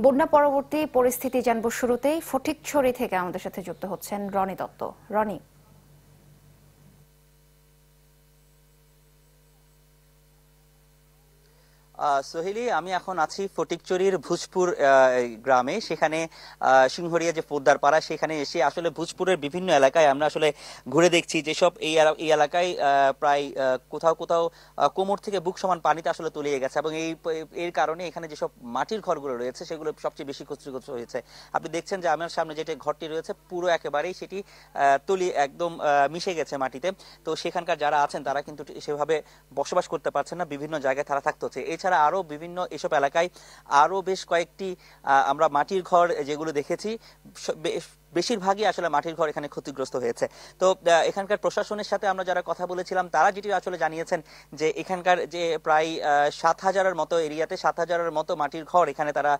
বন্যা পরবর্তী পরিস্থিতি জানবো শুরুতেই ফটিকছড়ি থেকে আমাদের সাথে যুক্ত হচ্ছেন রনি দত্ত। রনি, সোহেলি, আমি এখন আছি ফটিকছড়ির ভুজপুর গ্রামে। সেখানে সিংহরিয়া যে পোদ্দার পাড়া, সেখানে এসে আসলে ভুজপুরের বিভিন্ন এলাকায় আমরা আসলে ঘুরে দেখছি যেসব এই এলাকায় প্রায় কোথাও কোথাও কোমর থেকে বুক সমান পানিতে আসলে তলিয়ে গেছে, এবং এর কারণে এখানে যেসব মাটির ঘরগুলো রয়েছে সেগুলো সবচেয়ে বেশি ক্ষতিগ্রস্ত হয়েছে। আপনি দেখছেন যে আমার সামনে যেটা ঘরটি রয়েছে পুরো একেবারেই সেটি তলিয়ে একদম মিশে গেছে মাটিতে। তো সেখানকার যারা আছেন তারা কিন্তু সেভাবে বসবাস করতে পারছেন না, বিভিন্ন জায়গায় তারা থাকতে হচ্ছে। এছাড়া আরো বিভিন্ন এসব এলাকায় আরো বেশ কয়েকটি আমরা মাটির ঘর যেগুলো দেখেছি, বেশিরভাগই আসলে মাটির ঘর এখানে ক্ষতিগ্রস্ত হয়েছে। তো এখানকার প্রশাসনের সাথে আমরা যারা কথা বলেছিলাম তারা যেটি আসলে জানিয়েছেন যে এখানকার যে প্রায় 7,000-এর মতো এরিয়াতে 7,000-এর মতো মাটির ঘর, এখানে তারা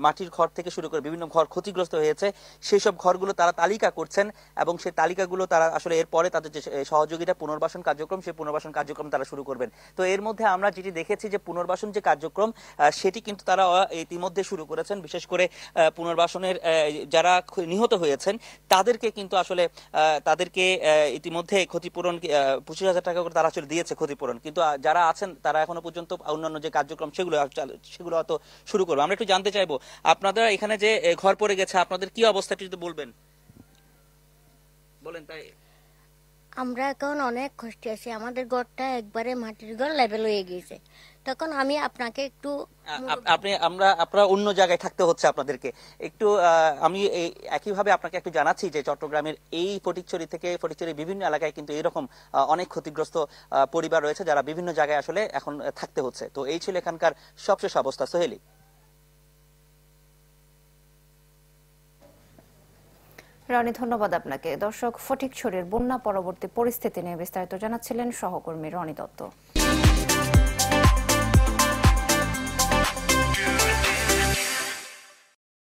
মাটির ঘর থেকে শুরু করে বিভিন্ন ঘর ক্ষতিগ্রস্ত হয়েছে, সেই সব ঘরগুলো তারা তালিকা করছেন, এবং সেই তালিকাগুলো তারা আসলে এরপরে তাদের যে সহযোগিতা পুনর্বাসন কার্যক্রম, সেই পুনর্বাসন কার্যক্রম তারা শুরু করবেন। তো এর মধ্যে আমরা যেটি দেখেছি যে পুনর্বাসন যে কার্যক্রম সেটি কিন্তু তারা ইতিমধ্যে শুরু করেছেন। বিশেষ করে পুনর্বাসনের যারা নিহত হয়েছেন তাদেরকে কিন্তু আসলে তাদেরকে ইতিমধ্যে ক্ষতিপূরণ 25,000 টাকা করে তারা আসলে দিয়েছে ক্ষতিপূরণ, কিন্তু যারা আছেন তারা এখনো পর্যন্ত অন্যান্য যে কার্যক্রম সেগুলো হয়তো শুরু করবো। আমরা একটু জানতে চাইবো আপনাদের এখানে যে ঘর পড়ে গেছে আপনাদের কি অবস্থা, একটু যদি বলবেন। বলেন। তাই আমরা এখন অনেক কষ্টে আছি, আমাদের ঘরটা একবারে মাটির ঘর লেভেল হয়ে গিয়েছে। তখন আমি আপনাকে একটু আপনারা অন্য জায়গায় থাকতে হচ্ছে আপনাদেরকে। একটু আমি একইভাবে আপনাকে একটু জানাচ্ছি যে চট্টগ্রামের এই ফটিকছড়ির বিভিন্ন এলাকায় কিন্তু এরকম অনেক ক্ষতিগ্রস্ত পরিবার রয়েছে যারা বিভিন্ন জায়গায় আসলে এখন থাকতে হচ্ছে। তো এই ছিল এখানকার সবশেষ অবস্থা। সোহেলি। রনি, ধন্যবাদ আপনাকে। দর্শক, ফটিকছড়ির বন্যা পরবর্তী পরিস্থিতি নিয়ে বিস্তারিত জানাচ্ছিলেন সহকর্মী রনি দত্ত।